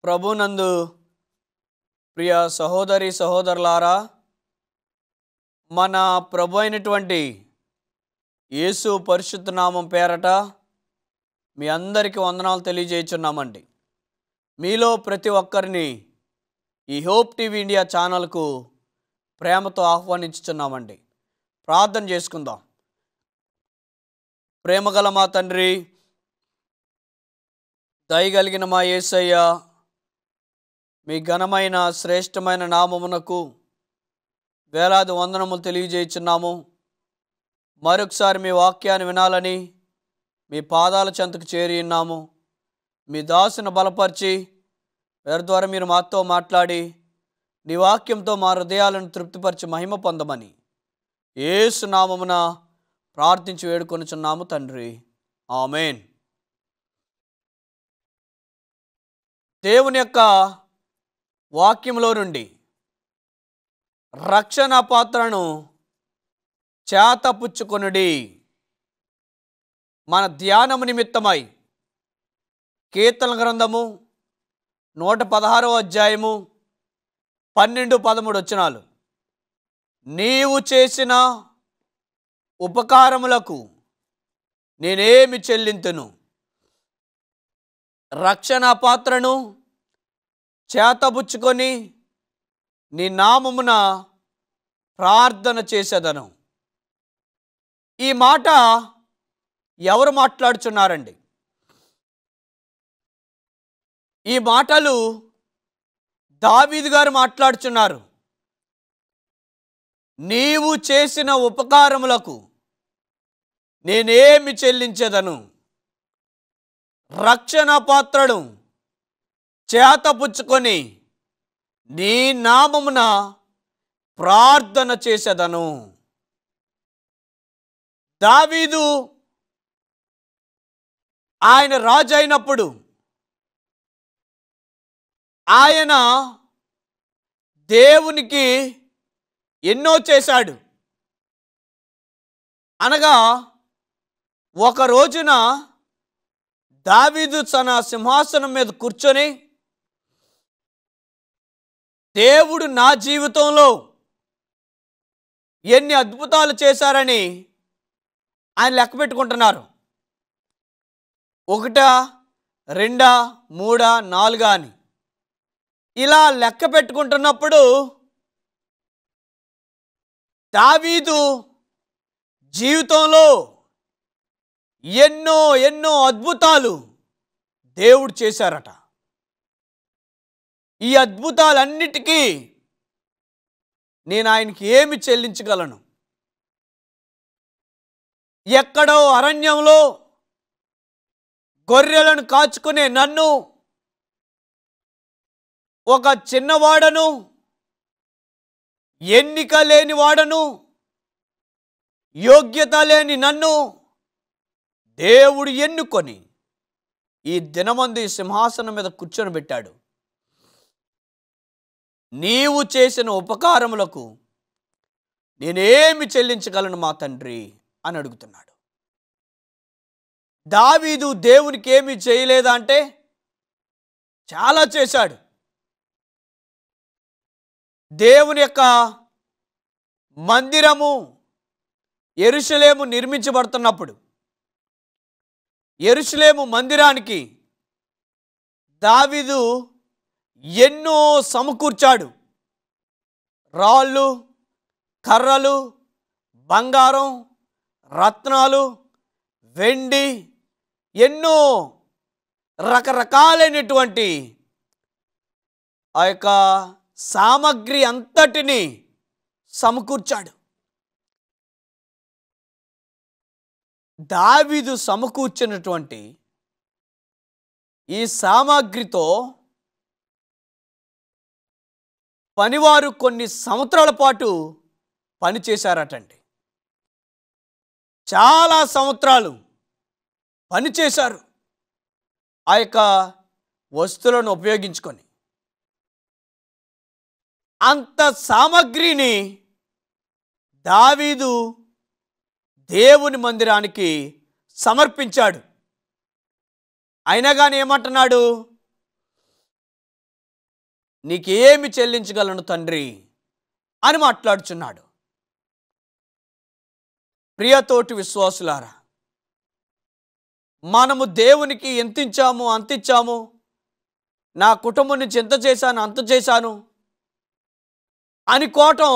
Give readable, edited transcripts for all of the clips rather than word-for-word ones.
ప్రభునందు ప్రియ సహోదరి సహోదరులారా, మన ప్రభు అయినటువంటి యేసు పరిశుద్ధ నామం పేరట మీ అందరికీ వందనాలు తెలియజేస్తున్నామండి. మీలో ప్రతి ఒక్కరిని ఈ హోప్ టీవీ ఇండియా ఛానల్కు ప్రేమతో ఆహ్వానించుచున్నామండి. ప్రార్థన చేసుకుందాం. ప్రేమగల మా తండ్రి, దయగలిగిన మా యేసయ్య, మీ ఘనమైన శ్రేష్టమైన నామమునకు వేలాది వందనములు తెలియజేయుచున్నాము. మరొకసారి మీ వాక్యాన్ని వినాలని మీ పాదాల చెంతకు చేరి ఉన్నాము. మీ దాసును బలపరిచి వారి ద్వారా మీరు మాతో మాట్లాడి నీ వాక్యంతో మా హృదయాలను తృప్తిపరిచి మహిమ పొందమని యేసు నామమున ప్రార్థించి వేడుకొనుచున్నాము తండ్రి, ఆమేన్. దేవుని యొక్క వాక్యంలో నుండి రక్షణ పాత్రను చేతపుచ్చుకొనుడి మన ధ్యానము నిమిత్తమై కీర్తన గ్రంథము 116వ అధ్యాయము 12-13 వచనాలు. నీవు చేసిన ఉపకారములకు నేనేమి చెల్లింతును? రక్షణ పాత్రను చేతబుచ్చుకొని నీ నామమున ప్రార్థన చేసేదను. ఈ మాట ఎవరు మాట్లాడుచున్నారండి? ఈ మాటలు దావీదు గారు మాట్లాడుచున్నారు. నీవు చేసిన ఉపకారములకు నేనేమి చెల్లించెదను? రక్షణ పాత్రను చేతపుచ్చుకొని నీ నామమున ప్రార్థన చేసేదను. దావీదు ఆయన రాజు అయినప్పుడు ఆయన దేవునికి ఎన్నో చేశాడు. అనగా ఒక రోజున దావీదు తన సింహాసనం మీద కూర్చొని, దేవుడు నా జీవితంలో ఎన్ని అద్భుతాలు చేశారని ఆయన లెక్క పెట్టుకుంటున్నారు. 1, 2, 3, 4 అని ఇలా లెక్క పెట్టుకుంటున్నప్పుడు దావీదు జీవితంలో ఎన్నో ఎన్నో అద్భుతాలు దేవుడు చేశారట. ఈ అద్భుతాలన్నిటికీ నేను ఆయనకి ఏమి చెల్లించగలను? ఎక్కడో అరణ్యంలో గొర్రెలను కాచుకునే నన్ను, ఒక చిన్నవాడను, ఎన్నిక లేని వాడను, యోగ్యత లేని నన్ను దేవుడు ఎన్నుకొని ఈ దినమందు ఈ సింహాసనం మీద కూర్చొని పెట్టాడు. నీవు చేసిన ఉపకారములకు నేనేమి చెల్లించగలను మా తండ్రి అని అడుగుతున్నాడు. దావీదు దేవునికి ఏమి చేయలేదా అంటే చాలా చేశాడు. దేవుని యొక్క మందిరము యెరూషలేము నిర్మించబడుతున్నప్పుడు యెరూషలేము మందిరానికి దావీదు ఎన్నో సమకూర్చాడు. రాళ్ళు, కర్రలు, బంగారం, రత్నాలు, వెండి, ఎన్నో రకరకాలైనటువంటి ఆ యొక్క సామగ్రి అంతటిని సమకూర్చాడు. దావీదు సమకూర్చినటువంటి ఈ సామగ్రితో పనివారు కొన్ని సంవత్సరాల పాటు పనిచేశారటండి. చాలా సంవత్సరాలు పనిచేశారు ఆ యొక్క వస్తువులను ఉపయోగించుకొని. అంత సామగ్రిని దావీదు దేవుని మందిరానికి సమర్పించాడు. అయినా కానీ ఏమంటున్నాడు? నీకేమి చెల్లించగలను తండ్రి అని మాట్లాడుచున్నాడు. ప్రియతోటి విశ్వాసులారా, మనము దేవునికి ఎంత ఇచ్చాము అంత ఇచ్చాము, నా కుటుంబం నుంచి ఎంత చేశాను అంత చేశాను అనుకోవటం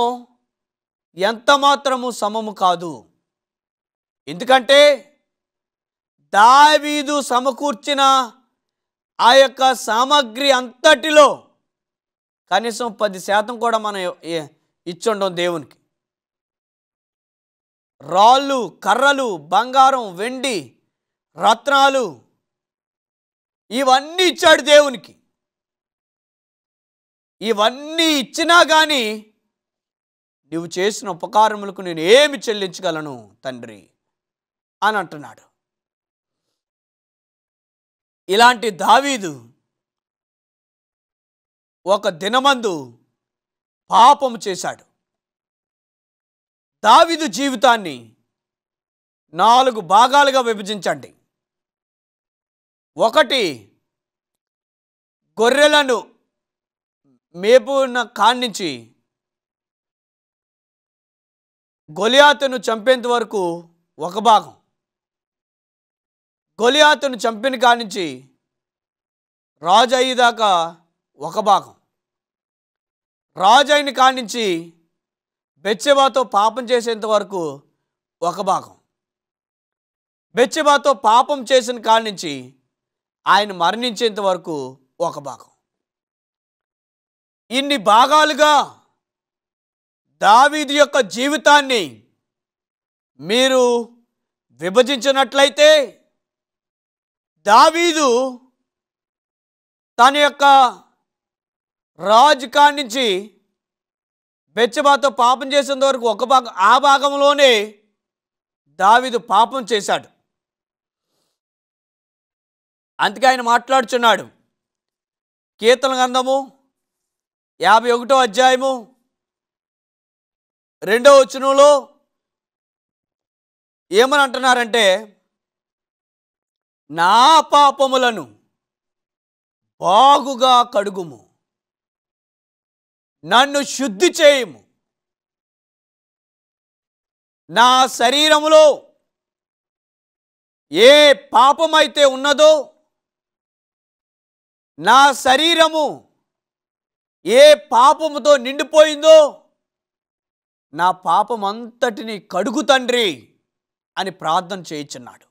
ఎంత మాత్రము సమము కాదు. ఎందుకంటే దావీదు సమకూర్చిన ఆ యొక్క సామగ్రి అంతటిలో కనీసం 10% కూడా మనం ఇచ్చుండం దేవునికి. రాళ్ళు, కర్రలు, బంగారం, వెండి, రత్నాలు ఇవన్నీ ఇచ్చాడు దేవునికి. ఇవన్నీ ఇచ్చినా కానీ నువ్వు చేసిన ఉపకారములకు నేను ఏమి చెల్లించగలను తండ్రి అని అంటున్నాడు. ఇలాంటి దావీదు ఒక దినమందు పాపము చేశాడు. దావీదు జీవితాన్ని 4 భాగాలుగా విభజించండి. 1, గొర్రెలను మేపున కాడ్నుంచి గొలియాతును చంపేంత వరకు ఒక భాగం, గొలియాతును చంపిన కాడ్నుంచి రాజు అయ్యేదాకా ఒక భాగం, రాజు అయిన కాడ్నుంచి బెత్షెబాతో పాపం చేసేంత వరకు ఒక భాగం, బెత్షెబాతో పాపం చేసిన కాడ్నుంచి ఆయన మరణించేంత వరకు ఒక భాగం. ఇన్ని భాగాలుగా దావీదు యొక్క జీవితాన్ని మీరు విభజించినట్లయితే దావీదు తన యొక్క రాజు కాడ్నుంచి బెత్షెబాతో పాపం చేసేంత వరకు ఒక భాగం, ఆ భాగంలోనే దావీదు పాపం చేశాడు. అందుకే ఆయన మాట్లాడుచున్నాడు. కీర్తన గ్రంథము 51వ అధ్యాయము 2వ వచనంలో ఏమని అంటున్నారంటే, నా పాపములను బాగుగా కడుగుము, నన్ను శుద్ధి చేయుము, నా శరీరములో ఏ పాపమైతే ఉన్నదో, నా శరీరము ఏ పాపముతో నిండిపోయిందో నా పాపం అంతటిని కడుగు తండ్రి అని ప్రార్థన చేయించున్నాడు.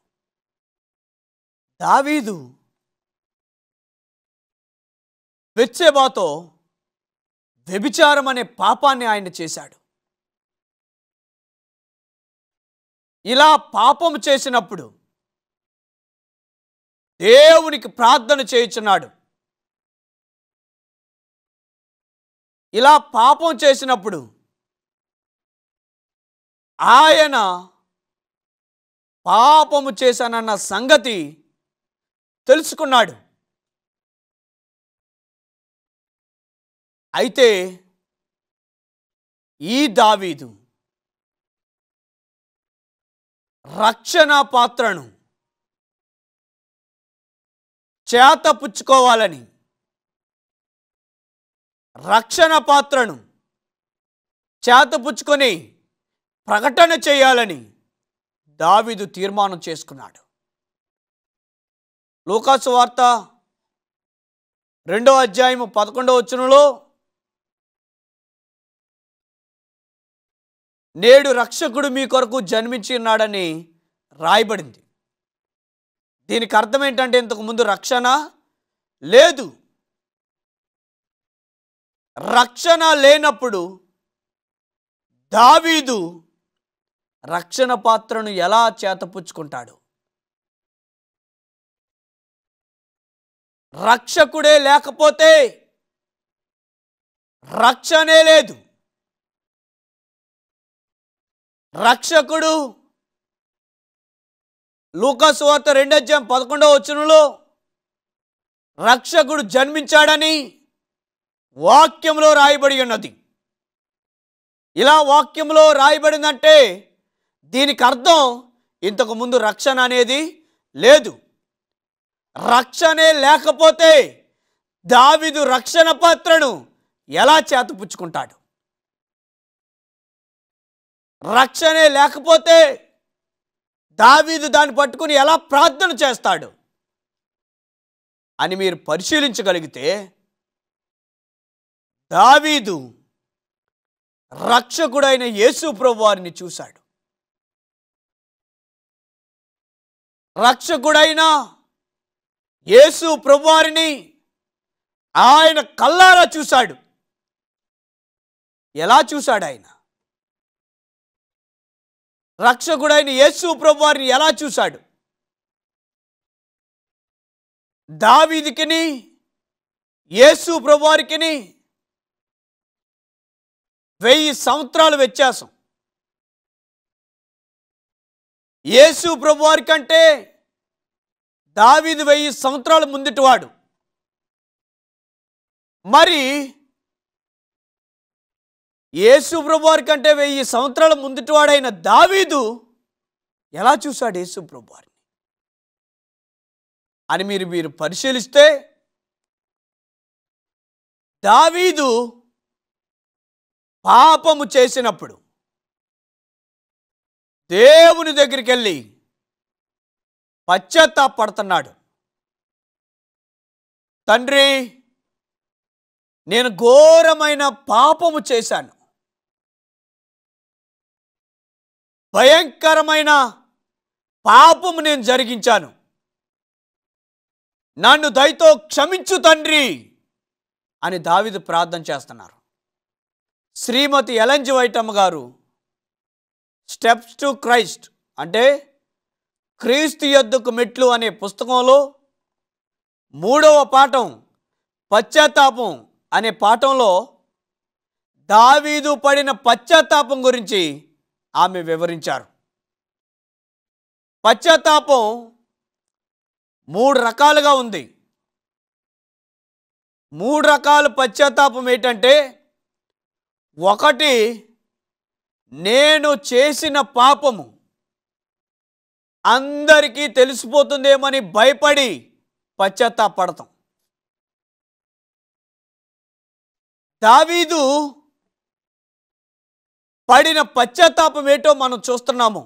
దావీదు బెత్షెబాతో వ్యభిచారం అనే పాపాన్ని ఆయన చేశాడు. ఇలా పాపం చేసినప్పుడు దేవునికి ప్రార్థన చేయించున్నాడు. ఇలా పాపం చేసినప్పుడు ఆయన పాపము చేశానన్న సంగతి తెలుసుకున్నాడు. అయితే ఈ దావీదు రక్షణ పాత్రను చేతపుచ్చుకోవాలని, రక్షణ పాత్రను చేతపుచ్చుకొని ప్రకటన చేయాలని దావీదు తీర్మానం చేసుకున్నాడు. లూకాసు వార్త 2వ అధ్యాయము 11వ వచనంలో, నేడు రక్షకుడు మీ కొరకు జన్మించి ఉన్నాడని రాయబడింది. దీనికి అర్థం ఏంటంటే ఇంతకు ముందు రక్షణ లేదు. రక్షణ లేనప్పుడు దావీదు రక్షణ పాత్రను ఎలా చేతపుచ్చుకుంటాడు? రక్షకుడే లేకపోతే రక్షణే లేదు. రక్షకుడు లూకాసు వార్త 2వ అధ్యాయం 11వ వచనంలో రక్షకుడు జన్మించాడని వాక్యంలో రాయబడి ఉన్నది. ఇలా వాక్యంలో రాయబడిందంటే దీనికి అర్థం ఇంతకు ముందు రక్షణ అనేది లేదు. రక్షణే లేకపోతే దావీదు రక్షణ పాత్రను ఎలా చేతపుచ్చుకుంటాడు? రక్షణే లేకపోతే దావీదు దాన్ని పట్టుకుని ఎలా ప్రార్థన చేస్తాడు అని మీరు పరిశీలించగలిగితే, దావీదు రక్షకుడైన యేసు ప్రభువారిని చూశాడు. రక్షకుడైన యేసు ప్రభువారిని ఆయన కల్లారా చూశాడు. ఎలా చూశాడు ఆయన? రక్షకుడైన యేసు ప్రభువారిని ఎలా చూశాడు? దావీదుకిని యేసు ప్రభువారికిని 1000 సంవత్సరాల వ్యత్యాసం. యేసు ప్రభువారి కంటే దావీదు 1000 సంవత్సరాల ముందుటివాడు. మరి యేసు ప్రభువారి కంటే 1000 సంవత్సరాల ముందుటివాడైన దావీదు ఎలా చూశాడు యేసు ప్రభువారిని అని మీరు పరిశీలిస్తే, దావీదు పాపము చేసినప్పుడు దేవుని దగ్గరికి వెళ్ళి పశ్చాత్తాపడుతున్నాడు. తండ్రి, నేను ఘోరమైన పాపము చేశాను, భయంకరమైన పాపము నేను జరిగించాను, నన్ను దయతో క్షమించు తండ్రి అని దావీదు ప్రార్థన చేస్తున్నారు. శ్రీమతి ఎలెన్ జి వైట్ అమ్మ గారు స్టెప్స్ టు క్రైస్ట్ అంటే క్రీస్తు యొద్దకు మెట్లు అనే పుస్తకంలో 3వ పాఠం పశ్చాత్తాపం అనే పాఠంలో దావీదు పడిన పశ్చాత్తాపం గురించి ఆమె వివరించారు. పశ్చాత్తాపం 3 రకాలుగా ఉంది. 3 రకాల పశ్చాత్తాపం ఏంటంటే, ఒకటి, నేను చేసిన పాపము అందరికీ తెలిసిపోతుందేమని భయపడి పశ్చాత్తాపడతాం. దావీదు పడిన పశ్చాత్తాపం ఏంటో మనం చూస్తున్నాము.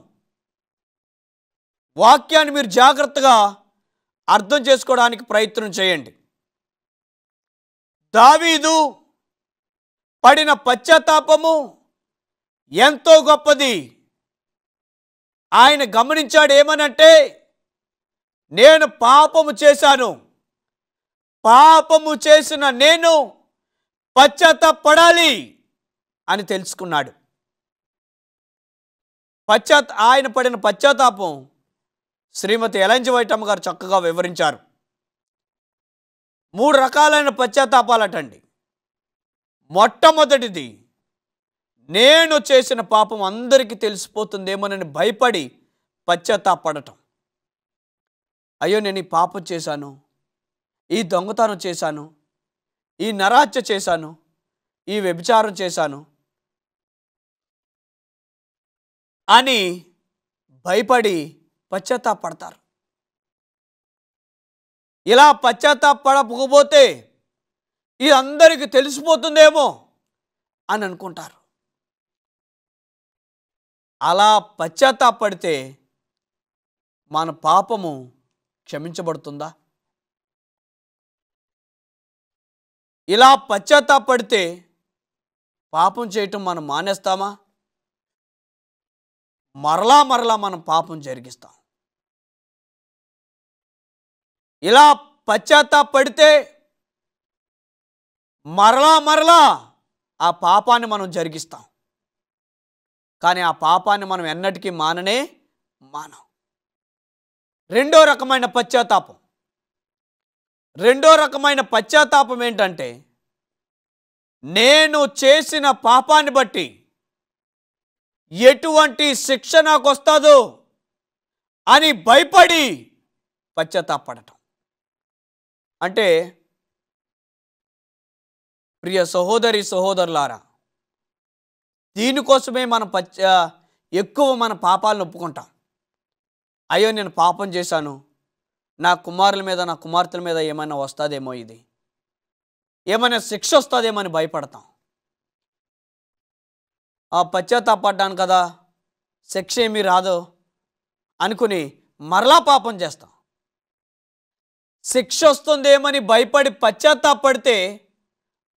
వాక్యాన్ని మీరు జాగ్రత్తగా అర్థం చేసుకోవడానికి ప్రయత్నం చేయండి. దావీదు పడిన పశ్చాత్తాపము ఎంతో గొప్పది. ఆయన గమనించాడు ఏమనంటే, నేను పాపము చేశాను, పాపము చేసిన నేను పశ్చాత్తాపడాలి అని తెలుసుకున్నాడు. ఆయన పడిన పశ్చాత్తాపం శ్రీమతి ఎలెన్ జి వైట్ అమ్మ గారు చక్కగా వివరించారు. 3 రకాలైన పశ్చాత్తాపాలటండి. మొట్టమొదటిది, నేను చేసిన పాపం అందరికీ తెలిసిపోతుందేమోనని భయపడి పశ్చాత్తాపడటం. అయ్యో, నేను ఈ పాపం చేశాను, ఈ దొంగతనం చేశాను, ఈ నరహత్య చేశాను, ఈ వ్యభిచారం చేశాను అని భయపడి పశ్చాత్తాపడతారు. ఇలా పశ్చాత్తాపడకపోతే ఇది అందరికీ తెలిసిపోతుందేమో అని అనుకుంటారు. అలా పశ్చాత్తాపడితే మన పాపము క్షమించబడుతుందా? ఇలా పశ్చాత్తాపడితే పాపం చేయటం మనం మానేస్తామా? మరలా మనం పాపం జరిగిస్తాం. ఇలా పశ్చాత్తాపడితే మరలా ఆ పాపాన్ని మనం జరిగిస్తాం. కానీ ఆ పాపాన్ని మనం ఎన్నటికీ మానం. రెండో రకమైన పశ్చాత్తాపం ఏంటంటే, నేను చేసిన పాపాన్ని బట్టి ఎటువంటి శిక్ష నాకు వస్తుందో అని భయపడి పశ్చాత్తాపడటం. అంటే ప్రియ సహోదరి సహోదరులారా, దీనికోసమే మనం ఎక్కువ మన పాపాలను ఒప్పుకుంటాం. అయ్యో, నేను పాపం చేశాను, నా కుమారుల మీద నా కుమార్తెల మీద ఏమైనా వస్తుందేమో, ఇది ఏమైనా శిక్ష వస్తుందేమని భయపడతాం. ఆ పశ్చాత్తాపడ్డాను కదా, శిక్ష ఏమీ రాదు అనుకుని మరలా పాపం చేస్తాం. శిక్ష వస్తుందేమని భయపడి పశ్చాత్తాపడితే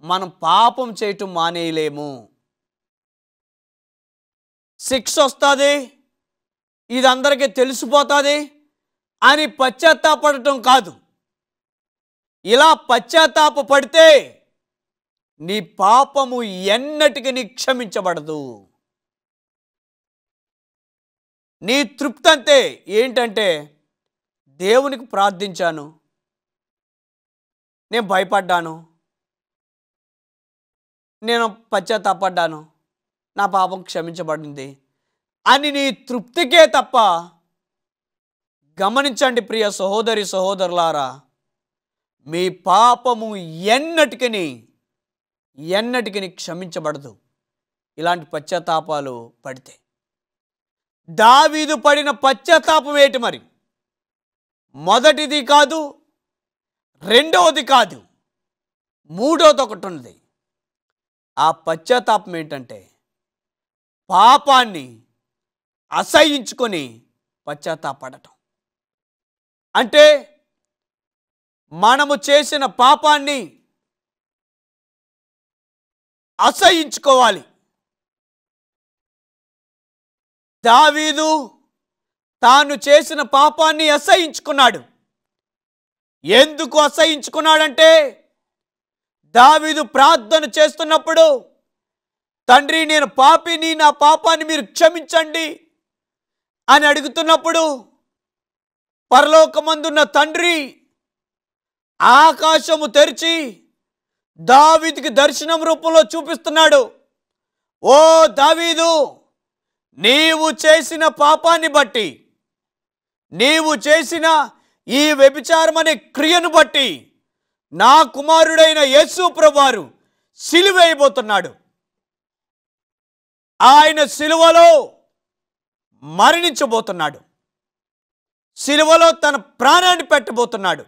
మనం పాపం చేయటం మానేయలేము. శిక్ష వస్తుంది, ఇది అందరికీ తెలిసిపోతుంది అని పశ్చాత్తాపడటం కాదు. ఇలా పశ్చాత్తాప పడితే నీ పాపము ఎన్నటికీ క్షమించబడదు. నీ తృప్తి అంతే. ఏంటంటే దేవునికి ప్రార్థించాను, నేను భయపడ్డాను, నేను పశ్చాత్తాపడ్డాను, నా పాపం క్షమించబడింది అని నీ తృప్తికే తప్ప, గమనించండి ప్రియ సహోదరి సహోదరులారా, మీ పాపము ఎన్నటికీ క్షమించబడదు ఇలాంటి పశ్చాత్తాపాలు పడితే. దావీదు పడిన పశ్చాత్తాపం ఏంటి మరి? మొదటిది కాదు, రెండవది కాదు, మూడవది ఒకటి ఉంది. ఆ పశ్చాత్తాపం ఏంటంటే పాపాన్ని అసహించుకొని పశ్చాత్తాపడటం. అంటే మనము చేసిన పాపాన్ని అసహించుకోవాలి. దావీదు తాను చేసిన పాపాన్ని అసహించుకున్నాడు. ఎందుకు అసహించుకున్నాడంటే, దావీదు ప్రార్థన చేస్తున్నప్పుడు, తండ్రి నేను పాపిని, నా పాపాన్ని మీరు క్షమించండి అని అడుగుతున్నప్పుడు, పరలోకమందున్న తండ్రి ఆకాశము తెరిచి దావీదుకి దర్శనం రూపంలో చూపిస్తున్నాడు. ఓ దావీదు, నీవు చేసిన పాపాన్ని బట్టి, నీవు చేసిన ఈ వ్యభిచారం అనే క్రియను బట్టి నా కుమారుడైన యేసు ప్రభువారు సిలువేయబోతున్నాడు. ఆయన సిలువలో మరణించబోతున్నాడు, సిలువలో తన ప్రాణాన్ని పెట్టబోతున్నాడు.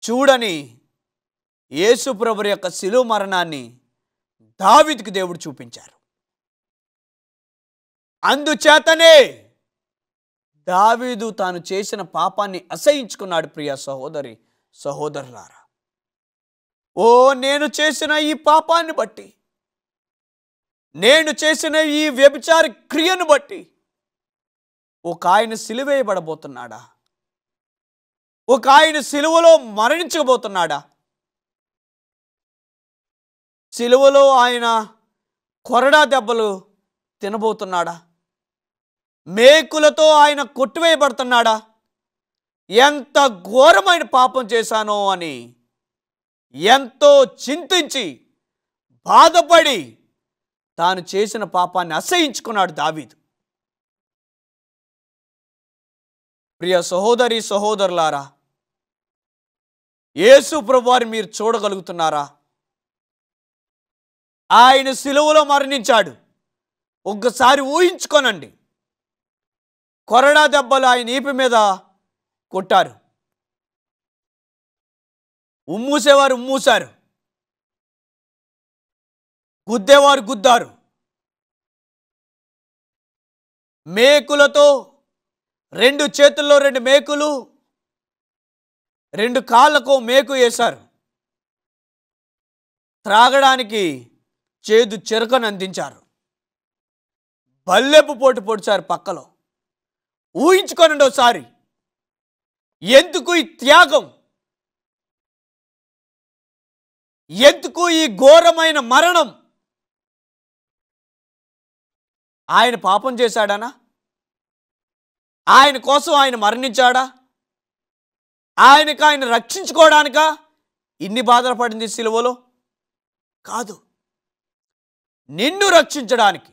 చూడని యేసు ప్రభువు యొక్క సిలువ మరణాన్ని దావీదుకి దేవుడు చూపించారు. అందుచేతనే దావీదు తాను చేసిన పాపాన్ని అసహించుకున్నాడు. ప్రియ సహోదరి సహోదరులారా, ఓ నేను చేసిన ఈ పాపాన్ని బట్టి, నేను చేసిన ఈ వ్యభిచార క్రియను బట్టి ఒక ఆయన సిలువేయబడబోతున్నాడా? ఒక ఆయన సిలువలో మరణించబోతున్నాడా? సిలువలో ఆయన కొరడా దెబ్బలు తినబోతున్నాడా? మేకులతో ఆయన కొట్టివేయబడుతున్నాడా? ఎంత ఘోరమైన పాపం చేశానో అని ఎంతో చింతించి బాధపడి తాను చేసిన పాపాన్ని అసహించుకున్నాడు దావీదు. ప్రియ సహోదరి సహోదరులారా, యేసు ప్రభువారిని మీరు చూడగలుగుతున్నారా? ఆయన సిలువలో మరణించాడు. ఒక్కసారి ఊహించుకోనండి. కొరడా దెబ్బలు ఆయన ఈపి మీద కొట్టారు, ఉమ్మూసేవారు ఉమ్మూశారు, గుద్దేవారు గుద్దారు, మేకులతో 2 చేతుల్లో 2 మేకులు, 2 కాళ్ళకు మేకు వేశారు, త్రాగడానికి చేదు చెరకను అందించారు, బల్లెపు పోటు పొడిచారు పక్కలో. ఊహించుకోనండి ఒకసారి, ఎందుకు ఈ త్యాగం? ఎందుకు ఈ ఘోరమైన మరణం? ఆయన పాపం చేశాడనా? ఆయన కోసం ఆయన మరణించాడా? ఆయన రక్షించుకోవడానికా ఇన్ని బాధలు పడింది సిలువలో? కాదు, నిన్ను రక్షించడానికి,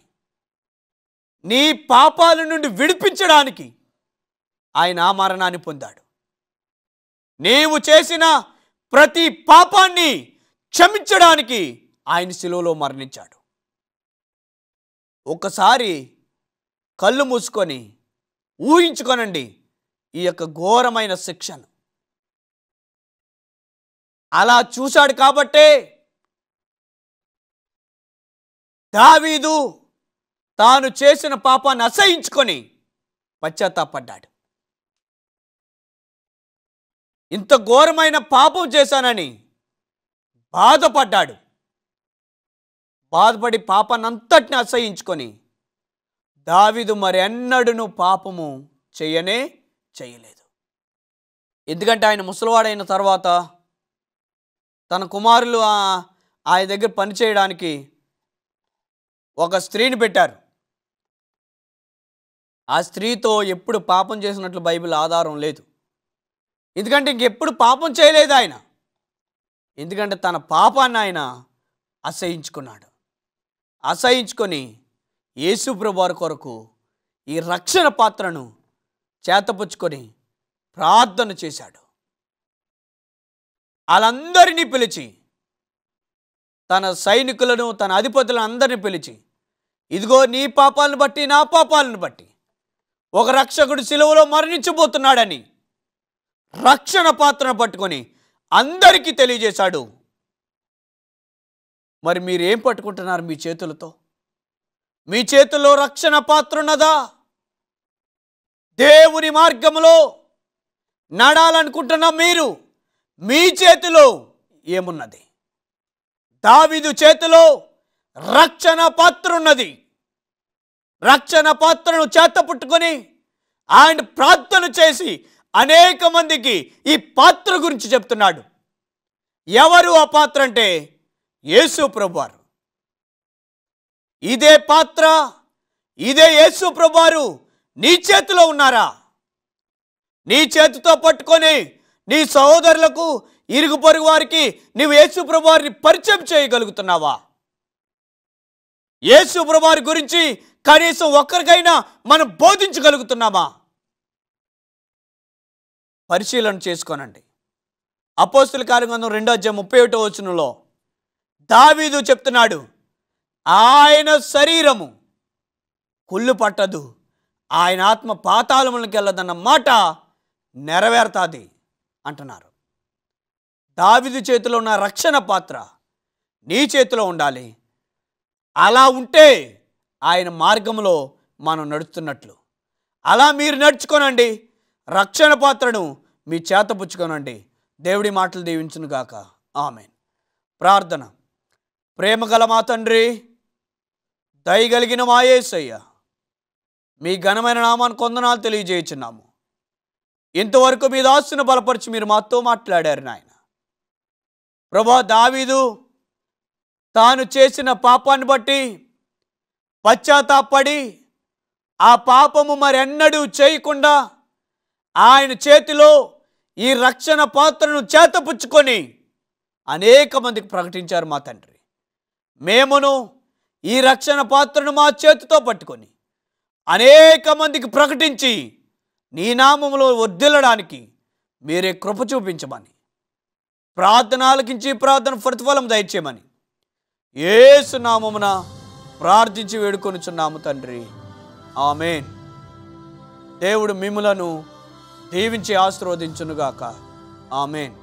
నీ పాపాల నుండి విడిపించడానికి ఆయన ఆ మరణాన్ని పొందాడు. నీవు చేసిన ప్రతి పాపాన్ని క్షమించడానికి ఆయన సిలువలో మరణించాడు. ఒకసారి కళ్ళు మూసుకొని ఊహించుకోనండి ఈ యొక్క ఘోరమైన శిక్షను. అలా చూశాడు కాబట్టే దావీదు తాను చేసిన పాపాన్ని అసహించుకొని పశ్చాత్తాపడ్డాడు. ఇంత ఘోరమైన పాపం చేశానని బాధపడ్డాడు. బాధపడి పాపాన్నంతటిని అసహించుకొని దావీదు మరి ఎన్నడూను పాపము చేయలేదు. ఎందుకంటే ఆయన ముసలివాడైన తర్వాత తన కుమారులు ఆయన దగ్గర పనిచేయడానికి ఒక స్త్రీని పెట్టారు. ఆ స్త్రీతో ఎప్పుడు పాపం చేసినట్లు బైబిల్ ఆధారం లేదు. ఎందుకంటే ఇంకెప్పుడు పాపం చేయలేదు ఆయన. ఎందుకంటే తన పాపాన్ని ఆయన అసహించుకున్నాడు. అసహించుకొని యేసుప్రభు వారి కొరకు ఈ రక్షణ పాత్రను చేతపుచ్చుకొని ప్రార్థన చేశాడు. వాళ్ళందరినీ పిలిచి, తన సైనికులను, తన అధిపతులను అందరినీ పిలిచి, ఇదిగో నీ పాపాలను బట్టి, నా పాపాలను బట్టి ఒక రక్షకుడు సిలువలో మరణించబోతున్నాడని రక్షణ పాత్రను పట్టుకొని అందరికీ తెలియజేశాడు. మరి మీరేం పట్టుకుంటున్నారు మీ చేతులతో? మీ చేతుల్లో రక్షణ పాత్ర ఉన్నదా? దేవుని మార్గంలో నడాలనుకుంటున్న మీరు, మీ చేతిలో ఏమున్నది? దావీదు చేతిలో రక్షణ పాత్ర ఉన్నది. రక్షణ పాత్రను చేతపట్టుకొని ఆయన ప్రార్థన చేసి అనేక మందికి ఈ పాత్ర గురించి చెప్తున్నాడు. ఎవరు ఆ పాత్ర అంటే యేసు ప్రభువారు. ఇదే పాత్ర, ఇదే యేసు ప్రభువారు నీ చేతిలో ఉన్నారా? నీ చేతితో పట్టుకొని నీ సహోదరులకు, ఇరుగు పొరుగు వారికి నీవు యేసు ప్రభువారిని పరిచయం చేయగలుగుతున్నావా? యేసు ప్రభువారి గురించి కనీసం ఒక్కరికైనా మనం బోధించగలుగుతున్నామా? పరిశీలన చేసుకోనండి. అపోస్తుల కార్యగ్రంథం 2:31 దావీదు చెప్తున్నాడు, ఆయన శరీరము కుళ్ళు పట్టదు, ఆయన ఆత్మ పాతాళములకు వెళ్ళదన్న మాట నెరవేరుతుంది అంటున్నారు. దావీదు చేతిలో ఉన్న రక్షణ పాత్ర నీ చేతిలో ఉండాలి. అలా ఉంటే ఆయన మార్గంలో మనం నడుస్తున్నట్లు. అలా మీరు నడుచుకోనండి. రక్షణ పాత్రను మీ చేతపుచ్చుకోనండి. దేవుడి మాటలు దీవించును గాక. ఆమేన్. ప్రార్థన. ప్రేమగల మా తండ్రి, దయగలిగిన మా యేసయ్య, మీ ఘనమైన నామాన్ని కొందనాలు తెలియజేయుచున్నాము. ఇంతవరకు మీ దాసుని బలపరిచి మీరు మాతో మాట్లాడారు నాయన. ప్రభువా, దావీదు తాను చేసిన పాపాన్ని బట్టి పశ్చాత్తాపడి ఆ పాపము మరెన్నడూ చేయకుండా ఆయన చేతిలో ఈ రక్షణ పాత్రను చేతపుచ్చుకొని అనేక మందికి ప్రకటించారు మా తండ్రి. మేమును ఈ రక్షణ పాత్రను మా చేతితో పట్టుకొని అనేక మందికి ప్రకటించి నీ నామములో వర్ధిల్లడానికి మీరే కృప చూపించమని, ప్రార్థన ఆలకించి ప్రార్థన ప్రతిఫలం దయచేయమని యేసు నామమున ప్రార్థించి వేడుకొనుచున్నాము తండ్రి. ఆమేన్. దేవుడు మిమ్ములను దీవించి ఆశీర్వదించునుగాక. ఆమేన్.